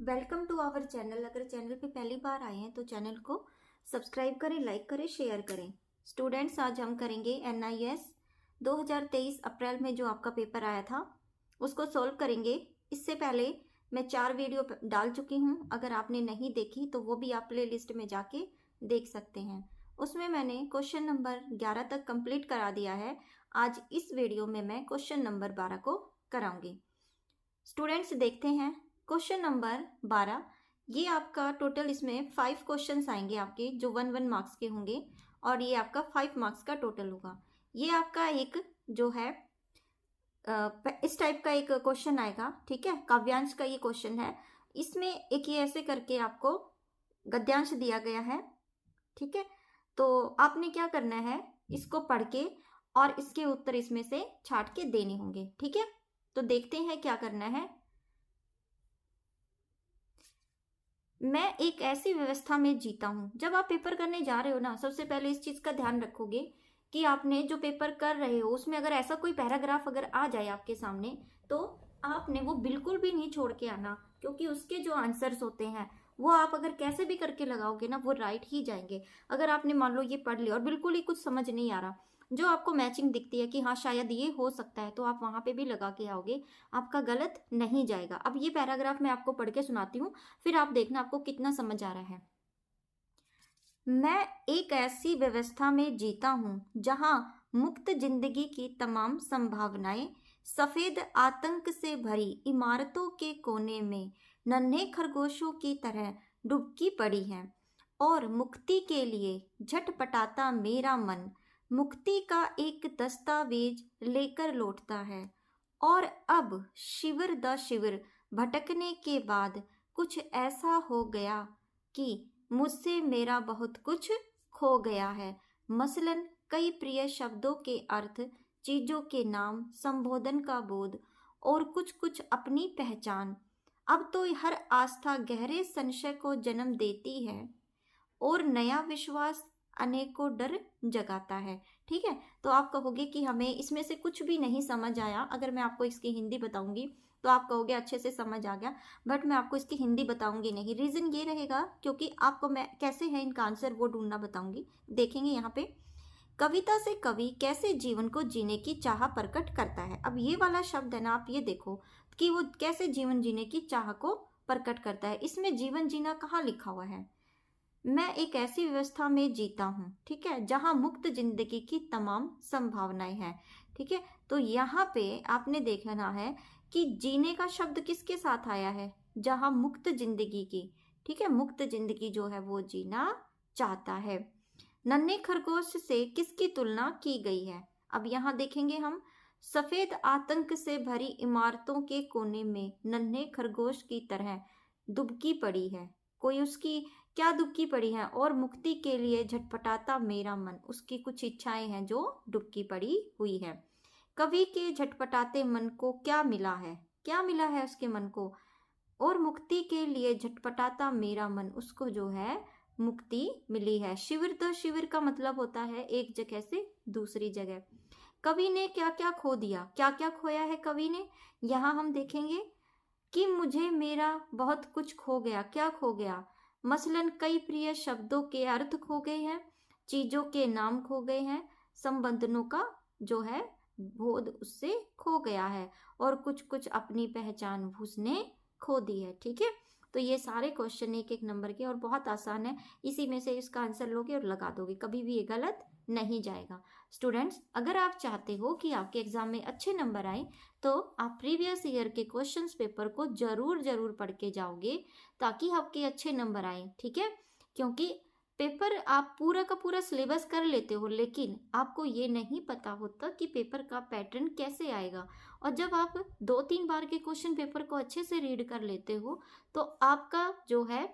Welcome to our channel. अगर channel पे पहली बार आए हैं तो चैनल को सब्सक्राइब करें, लाइक करें, शेयर करें। स्टूडेंट्स, आज हम करेंगे NIS 2023 अप्रैल में जो आपका पेपर आया था उसको सॉल्व करेंगे। इससे पहले मैं 4 वीडियो डाल चुकी हूँ। अगर आपने नहीं देखी तो वो भी आप प्ले लिस्ट में जाके देख सकते हैं। उसमें मैंने क्वेश्चन नंबर 11 तक कंप्लीट करा दिया है। आज इस वीडियो में मैं क्वेश्चन नंबर 12 को कराऊंगी। स्टूडेंट्स, देखते हैं क्वेश्चन नंबर 12। ये आपका टोटल इसमें 5 क्वेश्चंस आएंगे आपके, जो 1 मार्क्स के होंगे और ये आपका 5 मार्क्स का टोटल होगा। ये आपका एक जो है इस टाइप का एक क्वेश्चन आएगा, ठीक है। काव्यांश का ये क्वेश्चन है। इसमें एक ये ऐसे करके आपको गद्यांश दिया गया है, ठीक है। तो आपने क्या करना है, इसको पढ़ के और इसके उत्तर इसमें से छांट के देने होंगे, ठीक है। तो देखते हैं क्या करना है। मैं एक ऐसी व्यवस्था में जीता हूं। जब आप पेपर करने जा रहे हो ना, सबसे पहले इस चीज का ध्यान रखोगे कि आपने जो पेपर कर रहे हो उसमें अगर ऐसा कोई पैराग्राफ अगर आ जाए आपके सामने तो आपने वो बिल्कुल भी नहीं छोड़ के आना, क्योंकि उसके जो आंसर्स होते हैं वो आप अगर कैसे भी करके लगाओगे ना वो राइट ही जाएंगे। अगर आपने मान लो ये पढ़ लिया और बिल्कुल ही कुछ समझ नहीं आ रहा, जो आपको मैचिंग दिखती है कि हाँ शायद ये हो सकता है, तो आप वहां पे भी लगा के आओगे, आपका गलत नहीं जाएगा। अब ये पैराग्राफ मैं आपको पढ़ के सुनाती हूँ, फिर आप देखना आपको कितना समझ आ रहा है। मैं एक ऐसी व्यवस्था में जीता हूँ जहाँ मुक्त जिंदगी की तमाम संभावनाएं सफेद आतंक से भरी इमारतों के कोने में नन्हे खरगोशों की तरह डुबकी पड़ी हैं, और मुक्ति के लिए झटपटाता मेरा मन मुक्ति का एक दस्तावेज लेकर लौटता है। और अब शिविर द शिविर भटकने के बाद कुछ ऐसा हो गया कि मुझसे मेरा बहुत कुछ खो गया है। मसलन कई प्रिय शब्दों के अर्थ, चीजों के नाम, संबोधन का बोध और कुछ कुछ अपनी पहचान। अब तो हर आस्था गहरे संशय को जन्म देती है और नया विश्वास अनेकों डर जगाता है, ठीक है। तो आप कहोगे कि हमें इसमें से कुछ भी नहीं समझ आया। अगर मैं आपको इसकी हिंदी बताऊंगी तो आप कहोगे अच्छे से समझ आ गया, बट मैं आपको इसकी हिंदी बताऊंगी नहीं। रीजन ये रहेगा क्योंकि आपको मैं कैसे है इनका आंसर वो ढूंढना बताऊंगी। देखेंगे यहाँ पे, कविता से कवि कैसे जीवन को जीने की चाह प्रकट करता है। अब ये वाला शब्द है ना, आप ये देखो कि वो कैसे जीवन जीने की चाह को प्रकट करता है। इसमें जीवन जीना कहाँ लिखा हुआ है? मैं एक ऐसी व्यवस्था में जीता हूँ, ठीक है, जहाँ मुक्त जिंदगी की तमाम संभावनाएं हैं, ठीक है। तो यहाँ पे आपने देखना है कि जीने का शब्द किसके साथ आया है, जहाँ मुक्त जिंदगी की, ठीक है, मुक्त जिंदगी जो है वो जीना चाहता है। नन्हे खरगोश से किसकी तुलना की गई है? अब यहाँ देखेंगे हम, सफेद आतंक से भरी इमारतों के कोने में नन्हे खरगोश की तरह दुबकी पड़ी है। कोई उसकी क्या दुबकी पड़ी है? और मुक्ति के लिए झटपटाता मेरा मन, उसकी कुछ इच्छाएं हैं जो डुबकी पड़ी हुई है। कवि के झटपटाते मन को क्या मिला है? क्या मिला है उसके मन को? और मुक्ति के लिए झटपटाता मेरा मन, उसको जो है मुक्ति मिली है। शिविर द शिविर का मतलब होता है एक जगह से दूसरी जगह। कवि ने क्या क्या खो दिया? क्या क्या खोया है कवि ने? यहाँ हम देखेंगे कि मुझे मेरा बहुत कुछ खो गया। क्या खो गया? मसलन कई प्रिय शब्दों के अर्थ खो गए हैं, चीजों के नाम खो गए हैं, संबंधों का जो है बोध उससे खो गया है, और कुछ कुछ अपनी पहचान उसने खो दी है, ठीक है। तो ये सारे क्वेश्चन एक एक नंबर के और बहुत आसान है। इसी में से इसका आंसर लोगे और लगा दोगे, कभी भी ये गलत नहीं जाएगा। स्टूडेंट्स, अगर आप चाहते हो कि आपके एग्जाम में अच्छे नंबर आए तो आप प्रीवियस ईयर के क्वेश्चंस पेपर को जरूर पढ़ के जाओगे ताकि आपके अच्छे नंबर आए, ठीक है। क्योंकि पेपर आप पूरा का पूरा सिलेबस कर लेते हो, लेकिन आपको ये नहीं पता होता कि पेपर का पैटर्न कैसे आएगा। और जब आप 2-3 बार के क्वेश्चन पेपर को अच्छे से रीड कर लेते हो तो आपका जो है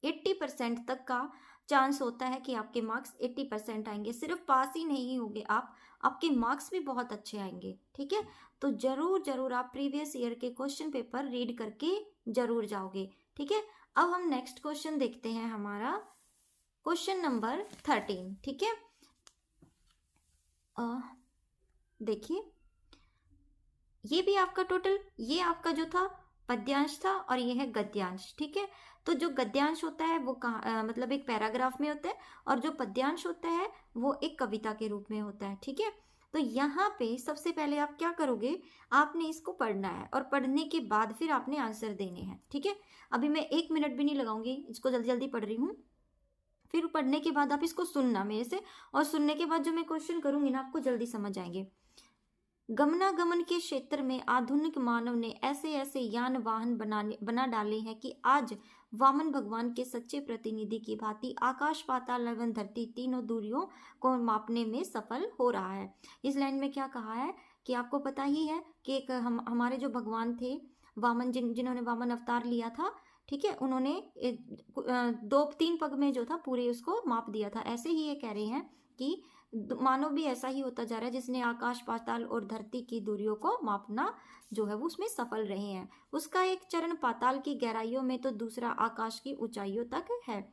80% तक का चांस होता है कि आपके मार्क्स 80% आएंगे। सिर्फ पास ही नहीं होंगे आप, आपके मार्क्स भी बहुत अच्छे आएंगे, ठीक है। तो जरूर आप प्रीवियस ईयर के क्वेश्चन पेपर रीड करके जरूर जाओगे, ठीक है। अब हम नेक्स्ट क्वेश्चन देखते हैं, हमारा क्वेश्चन नंबर 13, ठीक है। देखिए, ये भी आपका टोटल, ये आपका जो था पद्यांश था और ये है गद्यांश। ठीक है, तो जो गद्यांश होता है वो कहाँ मतलब एक पैराग्राफ में होता है, और जो पद्यांश होता है वो एक कविता के रूप में होता है। ठीक है, तो यहाँ पे सबसे पहले आप क्या करोगे, आपने इसको पढ़ना है और पढ़ने के बाद फिर आपने आंसर देने हैं। ठीक है, अभी मैं 1 मिनट भी नहीं लगाऊंगी, इसको जल्दी जल्दी पढ़ रही हूँ। फिर पढ़ने के बाद आप इसको सुनना मेरे से, और सुनने के बाद जो मैं क्वेश्चन करूंगी ना आपको जल्दी समझ आएंगे। गमनागमन के क्षेत्र में आधुनिक मानव ने ऐसे ऐसे यान वाहन बना डाले हैं कि आज वामन भगवान के सच्चे प्रतिनिधि की भांति आकाश पाताल एवं धरती तीनों दूरियों को मापने में सफल हो रहा है। इस लाइन में क्या कहा है कि आपको पता ही है कि एक हमारे जो भगवान थे वामन, जिन्होंने वामन अवतार लिया था, ठीक है, उन्होंने 2-3 पग में जो था पूरे उसको माप दिया था। ऐसे ही ये कह रहे हैं कि मानव भी ऐसा ही होता जा रहा है, जिसने आकाश पाताल और धरती की दूरियों को मापना जो है वो उसमें सफल रहे हैं। उसका एक चरण पाताल की गहराइयों में तो दूसरा आकाश की ऊंचाइयों तक है।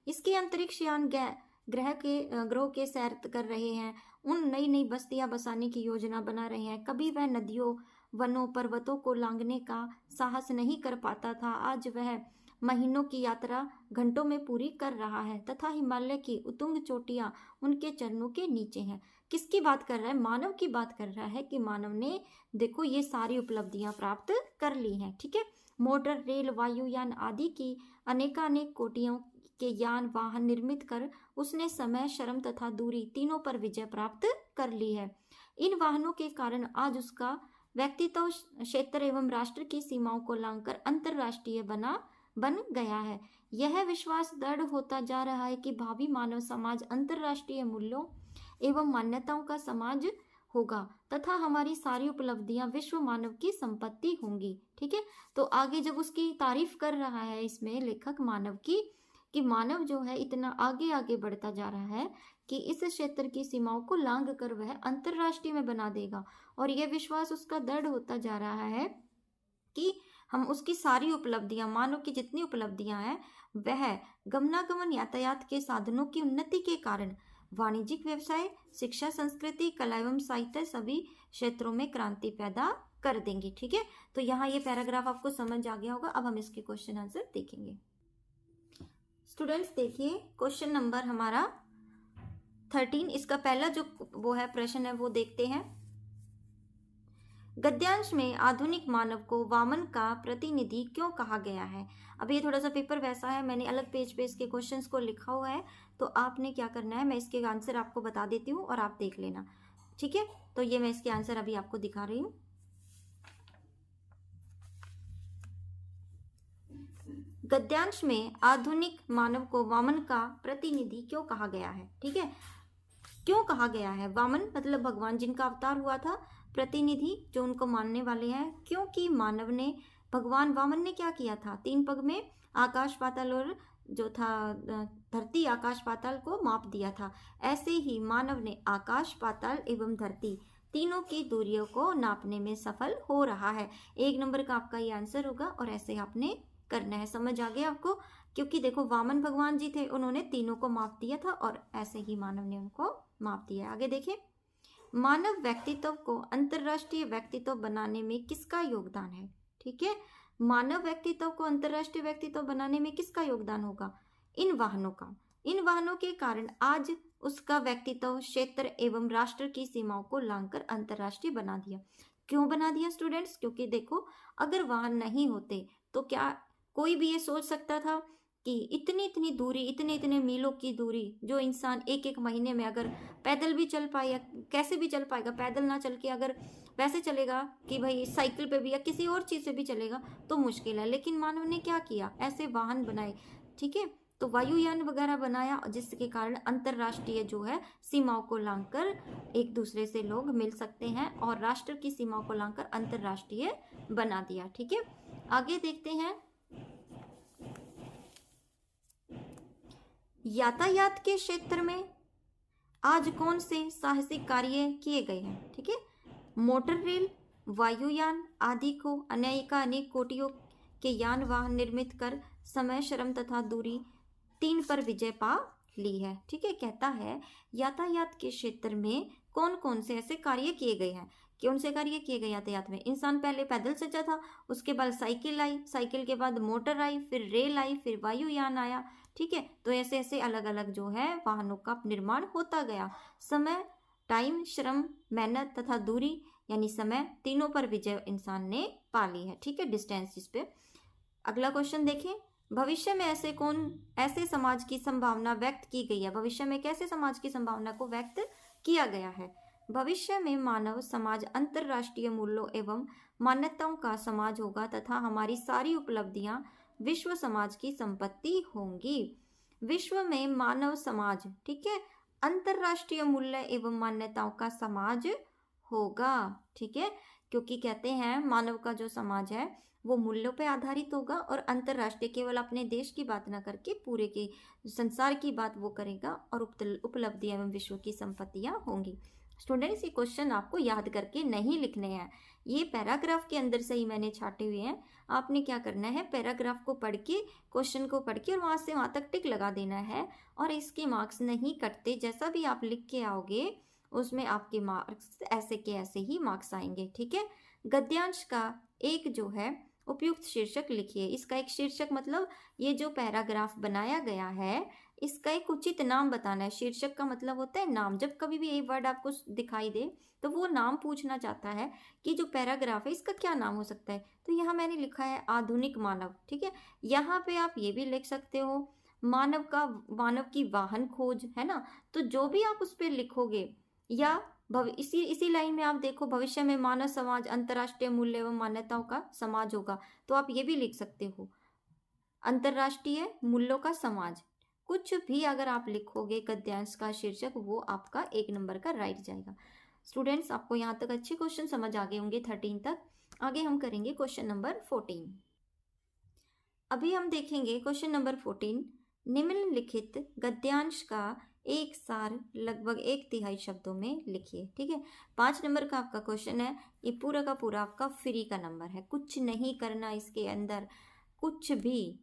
इसके अंतरिक्ष यान ग्रहों के सैर कर रहे हैं, उन नई नई बस्तियां बसाने की योजना बना रहे हैं। कभी वह नदियों वनों पर्वतों को लांघने का साहस नहीं कर पाता था, आज वह महीनों की यात्रा घंटों में पूरी कर रहा है, तथा हिमालय की उतुंग चोटियां उनके चरणों के नीचे हैं। किसकी बात कर रहा है, मानव की बात कर रहा है कि मानव ने देखो ये सारी उपलब्धियां प्राप्त कर ली हैं। ठीक है, मोटर रेल वायुयान आदि की अनेकानेक कोटियों के यान वाहन निर्मित कर उसने समय श्रम तथा दूरी तीनों पर विजय प्राप्त कर ली है। इन वाहनों के कारण आज उसका व्यक्तित्व क्षेत्र एवं राष्ट्र की सीमाओं को लांघकर अंतरराष्ट्रीय बन गया है। यह विश्वास दृढ़ होता जा रहा है कि भावी मानव समाज अंतरराष्ट्रीय मूल्यों एवं मान्यताओं का समाज होगा तथा हमारी सारी उपलब्धियां विश्व मानव की संपत्ति होंगी। ठीक है, तो आगे जब उसकी तारीफ कर रहा है इसमें लेखक मानव की, कि मानव जो है इतना आगे आगे बढ़ता जा रहा है कि इस क्षेत्र की सीमाओं को लांघ कर वह अंतरराष्ट्रीय में बना देगा, और यह विश्वास उसका दृढ़ होता जा रहा है कि हम उसकी सारी उपलब्धियां, मानव की जितनी उपलब्धियां हैं, वह गमनागमन यातायात के साधनों की उन्नति के कारण वाणिज्यिक व्यवसाय, शिक्षा, संस्कृति, कला एवं साहित्य सभी क्षेत्रों में क्रांति पैदा कर देंगी। ठीक है, तो यहाँ ये पैराग्राफ आपको समझ आ गया होगा। अब हम इसके क्वेश्चन आंसर देखेंगे। स्टूडेंट्स देखिए, क्वेश्चन नंबर हमारा 13, इसका पहला जो वो है प्रश्न है वो देखते हैं। गद्यांश में आधुनिक मानव को वामन का प्रतिनिधि क्यों कहा गया है। अब ये थोड़ा सा पेपर वैसा है, मैंने अलग पेज पे इसके क्वेश्चंस को लिखा हुआ है, तो आपने क्या करना है, मैं इसके आंसर आपको बता देती हूँ और आप देख लेना। ठीक है, तो ये मैं इसके आंसर अभी आपको दिखा रही हूँ। गद्यांश में आधुनिक मानव को वामन का प्रतिनिधि क्यों कहा गया है। ठीक है, क्यों कहा गया है, वामन मतलब भगवान जिनका अवतार हुआ था, प्रतिनिधि जो उनको मानने वाले हैं, क्योंकि मानव ने, भगवान वामन ने क्या किया था, 3 पग में आकाश पाताल और जो था धरती आकाश पाताल को माप दिया था। ऐसे ही मानव ने आकाश पाताल एवं धरती तीनों की दूरियों को नापने में सफल हो रहा है। 1 नंबर का आपका ये आंसर होगा, और ऐसे आपने करना है। समझ आ गया आपको, क्योंकि देखो वामन भगवान जी थे, उन्होंने तीनों को माप दिया था, और ऐसे ही मानव ने उनको माप दिया। आगे देखिए, मानव व्यक्तित्व को अंतरराष्ट्रीय व्यक्तित्व बनाने में किसका योगदान है। ठीक है, मानव व्यक्तित्व को अंतरराष्ट्रीय व्यक्तित्व बनाने में किसका योगदान होगा, इन वाहनों का। इन वाहनों के कारण आज उसका व्यक्तित्व क्षेत्र एवं राष्ट्र की सीमाओं को लांघकर अंतरराष्ट्रीय बना दिया। क्यों बना दिया स्टूडेंट्स, क्योंकि देखो अगर वाहन नहीं होते तो क्या कोई भी ये सोच सकता था कि इतनी इतनी दूरी, इतने इतने मीलों की दूरी जो इंसान एक एक महीने में अगर पैदल भी चल पाए, या कैसे भी चल पाएगा, पैदल ना चल के अगर वैसे चलेगा कि भाई साइकिल पे भी या किसी और चीज़ से भी चलेगा तो मुश्किल है। लेकिन मानव ने क्या किया, ऐसे वाहन बनाए। ठीक है, तो वायुयान वगैरह बनाया, जिसके कारण अंतरराष्ट्रीय जो है सीमाओं को लांघकर एक दूसरे से लोग मिल सकते हैं, और राष्ट्र की सीमाओं को लांघकर अंतरराष्ट्रीय बना दिया। ठीक है, आगे देखते हैं। यातायात के क्षेत्र में आज कौन से साहसिक कार्य किए गए हैं। ठीक है, मोटर रेल वायुयान आदि को अनेक कोटियों के यान वाहन निर्मित कर समय श्रम तथा दूरी 3 पर विजय पा ली है। ठीक है, कहता है यातायात के क्षेत्र में कौन कौन से ऐसे कार्य किए गए हैं कौन से कार्य किए गए यातायात में? इंसान पहले पैदल चलता था, उसके बाद साइकिल आई, साइकिल के बाद मोटर आई, फिर रेल आई, फिर वायुयान आया। ठीक है, तो ऐसे ऐसे अलग अलग जो है वाहनों का निर्माण होता गया। समय, टाइम, श्रम, मेहनत तथा दूरी यानी समय, तीनों पर विजय इंसान ने पा ली है। ठीक है, डिस्टेंस इस पे। अगला क्वेश्चन देखें, भविष्य में ऐसे समाज की संभावना व्यक्त की गई है? भविष्य में कैसे समाज की संभावना को व्यक्त किया गया है? भविष्य में मानव समाज अंतरराष्ट्रीय मूल्यों एवं मान्यताओं का समाज होगा तथा हमारी सारी उपलब्धियां विश्व समाज की संपत्ति होंगी। विश्व में मानव समाज, ठीक है, अंतरराष्ट्रीय मूल्य एवं मान्यताओं का समाज होगा। ठीक है, क्योंकि कहते हैं मानव का जो समाज है वो मूल्यों पर आधारित होगा और अंतरराष्ट्रीय केवल अपने देश की बात ना करके पूरे के संसार की बात वो करेगा और उपलब्धियां एवं विश्व की संपत्तियां होंगी। स्टूडेंट्स, ये क्वेश्चन आपको याद करके नहीं लिखने हैं, ये पैराग्राफ के अंदर से ही मैंने छाटे हुए हैं। आपने क्या करना है, पैराग्राफ को पढ़ के, क्वेश्चन को पढ़ के और वहां से वहां तक टिक लगा देना है और इसके मार्क्स नहीं कटते। जैसा भी आप लिख के आओगे उसमें आपके मार्क्स ऐसे के ऐसे ही मार्क्स आएंगे। ठीक है, गद्यांश का एक जो है उपयुक्त शीर्षक लिखिए। इसका एक शीर्षक मतलब ये जो पैराग्राफ बनाया गया है इसका एक उचित नाम बताना है। शीर्षक का मतलब होता है नाम। जब कभी भी ये वर्ड आपको दिखाई दे तो वो नाम पूछना चाहता है कि जो पैराग्राफ है इसका क्या नाम हो सकता है। तो यहाँ मैंने लिखा है आधुनिक मानव। ठीक है, यहाँ पे आप ये भी लिख सकते हो मानव की वाहन खोज, है ना। तो जो भी आप उस पर लिखोगे या इसी लाइन में आप देखो, भविष्य में मानव समाज अंतरराष्ट्रीय मूल्य एवं मान्यताओं का समाज होगा, तो आप ये भी लिख सकते हो अंतरराष्ट्रीय मूल्यों का समाज। कुछ भी अगर आप लिखोगे गद्यांश का शीर्षक, वो आपका 1 नंबर का राइट जाएगा। स्टूडेंट्स, आपको यहाँ तक अच्छे क्वेश्चन समझ आ गए होंगे 13 तक। आगे हम करेंगे क्वेश्चन नंबर 14। अभी हम देखेंगे क्वेश्चन नंबर 14। निम्नलिखित गद्यांश का एक सार लगभग 1/3 शब्दों में लिखिए। ठीक है, 5 नंबर का आपका क्वेश्चन है। ये पूरा का पूरा आपका फ्री का नंबर है, कुछ नहीं करना इसके अंदर, कुछ भी।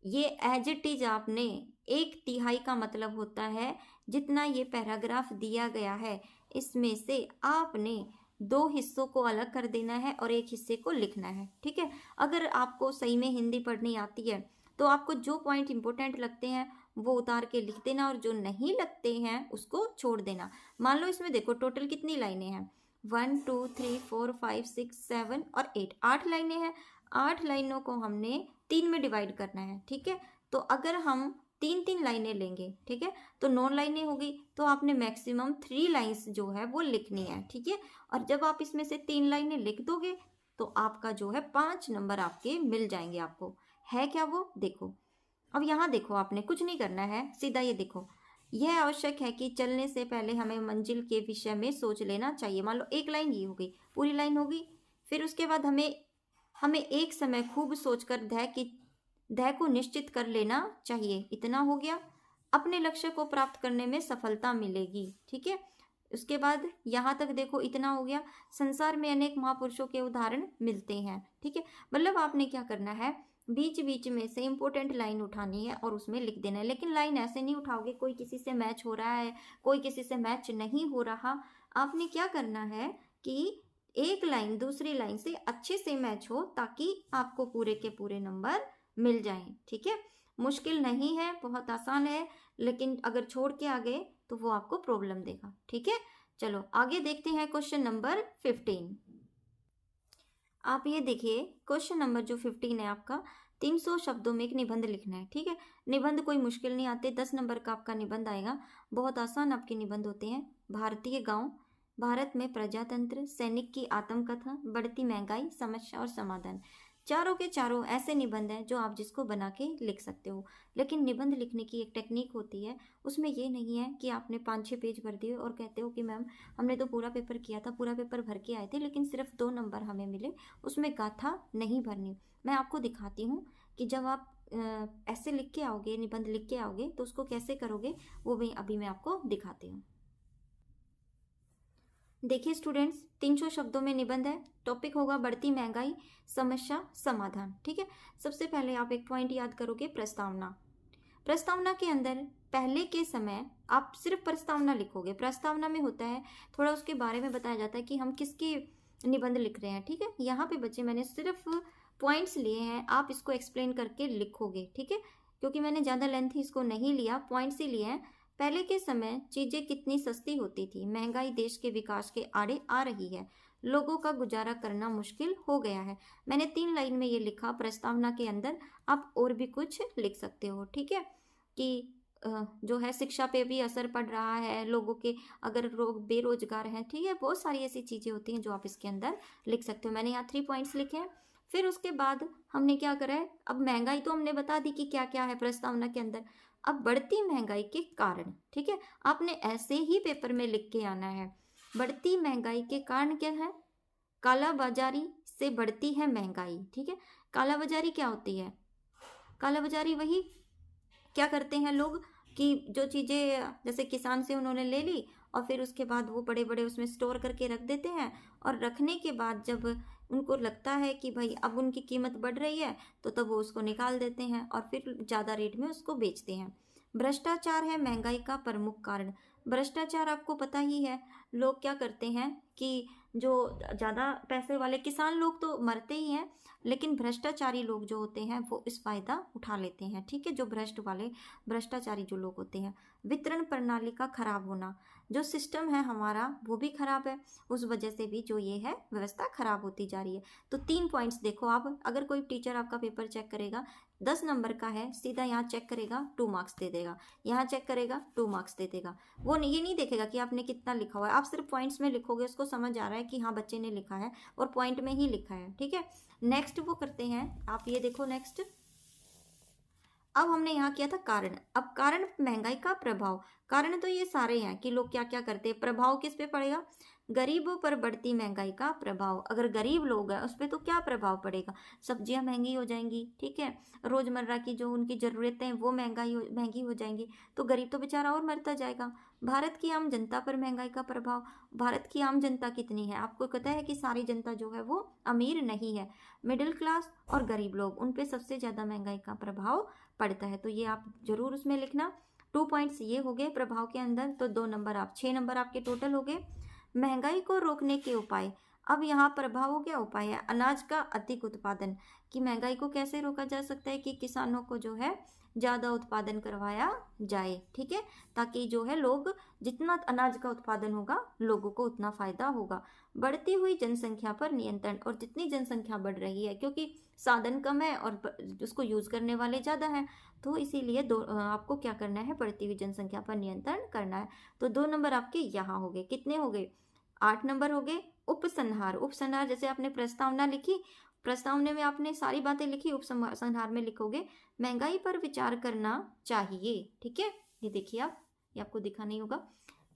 ये एज इट इज आपने 1/3 का मतलब होता है जितना ये पैराग्राफ दिया गया है इसमें से आपने 2 हिस्सों को अलग कर देना है और 1 हिस्से को लिखना है। ठीक है, अगर आपको सही में हिंदी पढ़नी आती है तो आपको जो पॉइंट इंपॉर्टेंट लगते हैं वो उतार के लिख देना और जो नहीं लगते हैं उसको छोड़ देना। मान लो इसमें देखो टोटल कितनी लाइनें हैं, 1 2 3 4 5 6 7 और 8, 8 लाइनें हैं। 8 लाइनों को हमने 3 में डिवाइड करना है। ठीक है, तो अगर हम 3 लाइनें लेंगे, ठीक है, तो 9 लाइनें हो गई। तो आपने मैक्सिमम 3 लाइन्स जो है वो लिखनी है। ठीक है, और जब आप इसमें से 3 लाइनें लिख दोगे तो आपका जो है 5 नंबर आपके मिल जाएंगे आपको। है क्या वो, देखो। अब यहाँ देखो, आपने कुछ नहीं करना है, सीधा ये देखो, यह आवश्यक है कि चलने से पहले हमें मंजिल के विषय में सोच लेना चाहिए। मान लो 1 लाइन ये हो गई, पूरी लाइन होगी। फिर उसके बाद हमें एक समय खूब सोचकर ध्येय को निश्चित कर लेना चाहिए। इतना हो गया, अपने लक्ष्य को प्राप्त करने में सफलता मिलेगी। ठीक है, उसके बाद यहाँ तक देखो, इतना हो गया। संसार में अनेक महापुरुषों के उदाहरण मिलते हैं। ठीक है, मतलब आपने क्या करना है, बीच बीच में से इंपॉर्टेंट लाइन उठानी है और उसमें लिख देना है। लेकिन लाइन ऐसे नहीं उठाओगे कोई किसी से मैच हो रहा है, कोई किसी से मैच नहीं हो रहा। आपने क्या करना है कि एक लाइन दूसरी लाइन से अच्छे से मैच हो ताकि आपको पूरे के पूरे नंबर मिल जाएं। ठीक है, मुश्किल नहीं है, बहुत आसान है, लेकिन अगर छोड़ के आ गए तो वो आपको प्रॉब्लम देगा। ठीक है, चलो आगे देखते हैं क्वेश्चन नंबर 15। आप ये देखिए, क्वेश्चन नंबर जो 15 है आपका, 300 शब्दों में एक निबंध लिखना है। ठीक है, निबंध कोई मुश्किल नहीं आते, 10 नंबर का आपका निबंध आएगा। बहुत आसान आपके निबंध होते हैं। भारतीय गांव, भारत में प्रजातंत्र, सैनिक की आत्मकथा, बढ़ती महंगाई, समस्या और समाधान। चारों के चारों ऐसे निबंध हैं जो आप जिसको बना के लिख सकते हो। लेकिन निबंध लिखने की एक टेक्निक होती है, उसमें ये नहीं है कि आपने 5-6 पेज भर दिए और कहते हो कि मैम हमने तो पूरा पेपर किया था, पूरा पेपर भर के आए थे, लेकिन सिर्फ 2 नंबर हमें मिले। उसमें गाथा नहीं भरनी। मैं आपको दिखाती हूँ कि जब आप ऐसे लिख के आओगे, निबंध लिख के आओगे तो उसको कैसे करोगे, वो भी अभी मैं आपको दिखाती हूँ। देखिए स्टूडेंट्स, 300 शब्दों में निबंध है। टॉपिक होगा बढ़ती महंगाई, समस्या, समाधान। ठीक है, सबसे पहले आप एक पॉइंट याद करोगे, प्रस्तावना। प्रस्तावना के अंदर पहले के समय आप सिर्फ प्रस्तावना लिखोगे। प्रस्तावना में होता है थोड़ा उसके बारे में बताया जाता है कि हम किसके निबंध लिख रहे हैं, ठीक है। यहाँ पे बच्चे मैंने सिर्फ पॉइंट्स लिए हैं, आप इसको एक्सप्लेन करके लिखोगे, ठीक है, क्योंकि मैंने ज़्यादा लेंथ इसको नहीं लिया, पॉइंट्स ही लिए हैं। पहले के समय चीज़ें कितनी सस्ती होती थी, महंगाई देश के विकास के आड़े आ रही है, लोगों का गुजारा करना मुश्किल हो गया है। मैंने 3 लाइन में ये लिखा प्रस्तावना के अंदर, आप और भी कुछ लिख सकते हो, ठीक है, कि जो है शिक्षा पे भी असर पड़ रहा है लोगों के, अगर लोग बेरोजगार हैं, ठीक है, बहुत सारी ऐसी चीज़ें होती हैं जो आप इसके अंदर लिख सकते हो। मैंने यहाँ 3 पॉइंट्स लिखे हैं। फिर उसके बाद हमने क्या करा है, अब महंगाई तो हमने बता दी कि क्या क्या है प्रस्तावना के अंदर, अब बढ़ती महंगाई के कारण, ठीक है, आपने ऐसे ही पेपर में लिख के आना है। बढ़ती महंगाई के कारण क्या है, कालाबाजारी से बढ़ती है महंगाई, ठीक है। कालाबाजारी क्या होती है, कालाबाजारी वही क्या करते हैं लोग कि जो चीज़ें जैसे किसान से उन्होंने ले ली और फिर उसके बाद वो बड़े बड़े उसमें स्टोर करके रख देते हैं, और रखने के बाद जब उनको लगता है कि भाई अब उनकी कीमत बढ़ रही है तो तब वो उसको निकाल देते हैं और फिर ज़्यादा रेट में उसको बेचते हैं। भ्रष्टाचार है महंगाई का प्रमुख कारण। भ्रष्टाचार आपको पता ही है, लोग क्या करते हैं कि जो ज़्यादा पैसे वाले किसान लोग तो मरते ही हैं, लेकिन भ्रष्टाचारी लोग जो होते हैं वो इस फायदा उठा लेते हैं, ठीक है, जो भ्रष्टाचारी जो लोग होते हैं। वितरण प्रणाली का खराब होना, जो सिस्टम है हमारा वो भी खराब है, उस वजह से भी जो ये है व्यवस्था खराब होती जा रही है। तो 3 पॉइंट्स देखो आप, अगर कोई टीचर आपका पेपर चेक करेगा 10 नंबर का है, सीधा यहाँ चेक करेगा 2 मार्क्स दे देगा, यहाँ चेक करेगा 2 मार्क्स दे देगा। वो ये नहीं देखेगा कि आपने कितना लिखा हुआ है, आप सिर्फ पॉइंट्स में लिखोगे, उसको समझ आ रहा है कि हाँ बच्चे ने लिखा है और पॉइंट में ही लिखा है, ठीक है। नेक्स्ट वो करते हैं, आप ये देखो नेक्स्ट, अब हमने यहाँ किया था कारण, अब कारण महंगाई का प्रभाव। कारण तो ये सारे हैं कि लोग क्या क्या करते हैं, प्रभाव किस पे पड़ेगा, गरीबों पर बढ़ती महंगाई का प्रभाव। अगर गरीब लोग हैं उस पर तो क्या प्रभाव पड़ेगा, सब्जियां महंगी हो जाएंगी, ठीक है, रोजमर्रा की जो उनकी ज़रूरतें हैं वो महंगी हो जाएंगी, तो गरीब तो बेचारा और मरता जाएगा। भारत की आम जनता पर महंगाई का प्रभाव। भारत की आम जनता कितनी है, आपको पता है कि सारी जनता जो है वो अमीर नहीं है, मिडिल क्लास और गरीब लोग, उन पे सबसे ज़्यादा महंगाई का प्रभाव पड़ता है, तो ये आप जरूर उसमें लिखना। 2 पॉइंट्स ये हो गए प्रभाव के अंदर, तो 2 नंबर आप 6 नंबर आपके टोटल हो गए। महंगाई को रोकने के उपाय, अब यहाँ प्रभाव क्या उपाय है, अनाज का अधिक उत्पादन, कि महंगाई को कैसे रोका जा सकता है कि किसानों को जो है ज़्यादा उत्पादन करवाया जाए, ठीक है, ताकि जो है लोग, जितना अनाज का उत्पादन होगा लोगों को उतना फायदा होगा। बढ़ती हुई जनसंख्या पर नियंत्रण, और जितनी जनसंख्या बढ़ रही है क्योंकि साधन कम है और उसको यूज़ करने वाले ज़्यादा हैं, तो इसीलिए आपको क्या करना है, बढ़ती हुई जनसंख्या पर नियंत्रण करना है। तो 2 नंबर आपके यहाँ हो गए, कितने हो गए, 8 नंबर हो गए। उपसंहार, उपसंहार जैसे आपने प्रस्तावना लिखी, प्रस्तावना में आपने सारी बातें लिखी, उपसंहार में लिखोगे महंगाई पर विचार करना चाहिए, ठीक है। ये देखिए आप, ये आपको दिखा नहीं होगा,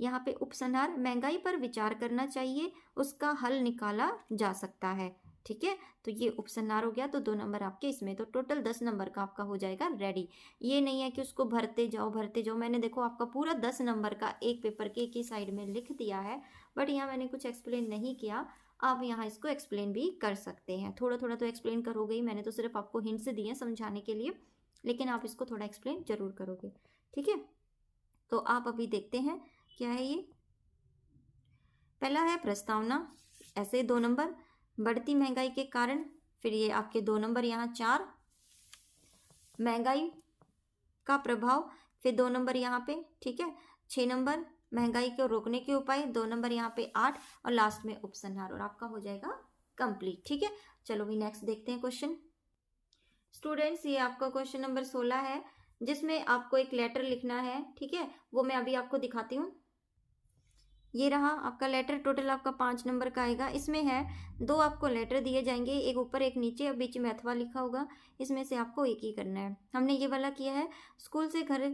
यहाँ पे उपसंहार, महंगाई पर विचार करना चाहिए, उसका हल निकाला जा सकता है, ठीक है। तो ये उपसंहार हो गया, तो 2 नंबर आपके इसमें, तो टोटल 10 नंबर का आपका हो जाएगा रेडी। ये नहीं है कि उसको भरते जाओ, मैंने देखो आपका पूरा 10 नंबर का एक पेपर के एक ही साइड में लिख दिया है, बट यहाँ मैंने कुछ एक्सप्लेन नहीं किया, आप यहाँ इसको एक्सप्लेन भी कर सकते हैं, थोड़ा थोड़ा तो एक्सप्लेन करोगे ही, मैंने तो सिर्फ आपको हिंट्स दिए समझाने के लिए, लेकिन आप इसको थोड़ा एक्सप्लेन जरूर करोगे, ठीक है। तो आप अभी देखते हैं क्या है ये, पहला है प्रस्तावना, ऐसे 2 नंबर, बढ़ती महंगाई के कारण, फिर ये आपके 2 नंबर यहाँ 4, महंगाई का प्रभाव, फिर 2 नंबर यहाँ पे, ठीक है, 6 नंबर महंगाई को रोकने के उपाय, 2 नंबर यहाँ पे 8, और लास्ट में उपसंहार, और आपका हो जाएगा कंप्लीट, ठीक है। चलो भी नेक्स्ट देखते हैं क्वेश्चन। स्टूडेंट्स, ये आपका क्वेश्चन नंबर 16 है, जिसमें आपको एक लेटर लिखना है, ठीक है, वो मैं अभी आपको दिखाती हूँ। ये रहा आपका लेटर, टोटल आपका 5 नंबर का आएगा, इसमें है 2 आपको लेटर दिए जाएंगे, एक ऊपर एक नीचे, और बीच में अथवा लिखा होगा, इसमें से आपको एक ही करना है। हमने ये वाला किया है, स्कूल से घर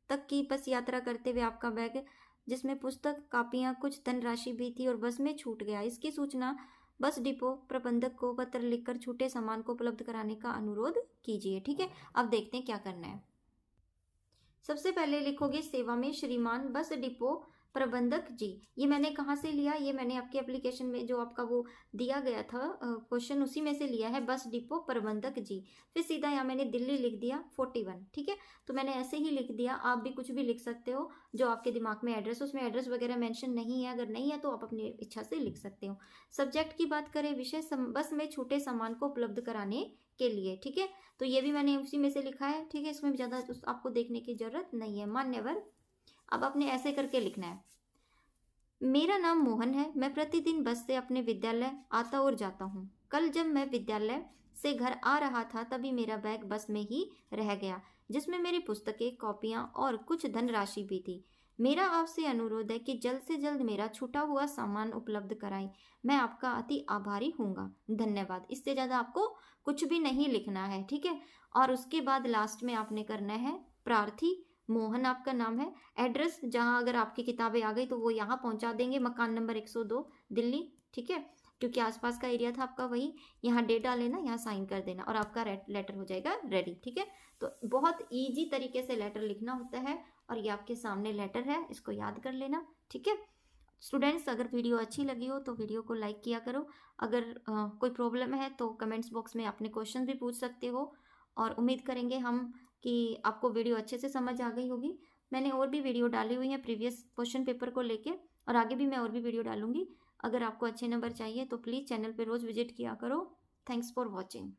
तक की बस यात्रा करते हुए आपका बैग, जिसमें पुस्तक, कापियाँ, कुछ धनराशि भी थी और बस में छूट गया, इसकी सूचना बस डिपो प्रबंधक को पत्र लिखकर छूटे सामान को उपलब्ध कराने का अनुरोध कीजिए, ठीक है। अब देखते हैं क्या करना है। सबसे पहले लिखोगे सेवा में श्रीमान बस डिपो प्रबंधक जी। ये मैंने कहाँ से लिया, ये मैंने आपके एप्लीकेशन में जो आपका वो दिया गया था क्वेश्चन, उसी में से लिया है, बस डिपो प्रबंधक जी। फिर सीधा यहाँ मैंने दिल्ली लिख दिया 41, ठीक है। तो मैंने ऐसे ही लिख दिया, आप भी कुछ भी लिख सकते हो जो आपके दिमाग में एड्रेस, उसमें एड्रेस वगैरह मेंशन नहीं है, अगर नहीं है तो आप अपनी इच्छा से लिख सकते हो। सब्जेक्ट की बात करें, विषय बस में छूटे सामान को उपलब्ध कराने के लिए, ठीक है। तो ये भी मैंने उसी में से लिखा है, ठीक है। इसमें ज़्यादा आपको देखने की जरूरत नहीं है। मान्यवर, अब आपने ऐसे करके लिखना है। मेरा नाम मोहन है, मैं प्रतिदिन बस से अपने विद्यालय आता और जाता हूँ। कल जब मैं विद्यालय से घर आ रहा था तभी मेरा बैग बस में ही रह गया, जिसमें मेरी पुस्तकें, कॉपियाँ और कुछ धनराशि भी थी। मेरा आपसे अनुरोध है कि जल्द से जल्द मेरा छूटा हुआ सामान उपलब्ध कराएं। मैं आपका अति आभारी हूँगा। धन्यवाद। इससे ज़्यादा आपको कुछ भी नहीं लिखना है, ठीक है। और उसके बाद लास्ट में आपने करना है प्रार्थी, मोहन आपका नाम है, एड्रेस जहाँ अगर आपकी किताबें आ गई तो वो यहाँ पहुँचा देंगे, मकान नंबर 102 दिल्ली, ठीक है, क्योंकि आसपास का एरिया था आपका वही। यहाँ डेट डाल लेना, यहाँ साइन कर देना और आपका लेटर हो जाएगा रेडी, ठीक है। तो बहुत ईजी तरीके से लेटर लिखना होता है और ये आपके सामने लेटर है, इसको याद कर लेना, ठीक है। स्टूडेंट्स, अगर वीडियो अच्छी लगी हो तो वीडियो को लाइक किया करो। अगर कोई प्रॉब्लम है तो कमेंट्स बॉक्स में अपने क्वेश्चन भी पूछ सकते हो, और उम्मीद करेंगे हम कि आपको वीडियो अच्छे से समझ आ गई होगी। मैंने और भी वीडियो डाली हुई हैं प्रीवियस क्वेश्चन पेपर को लेके, और आगे भी मैं और भी वीडियो डालूंगी। अगर आपको अच्छे नंबर चाहिए तो प्लीज़ चैनल पे रोज़ विजिट किया करो। Thanks for watching.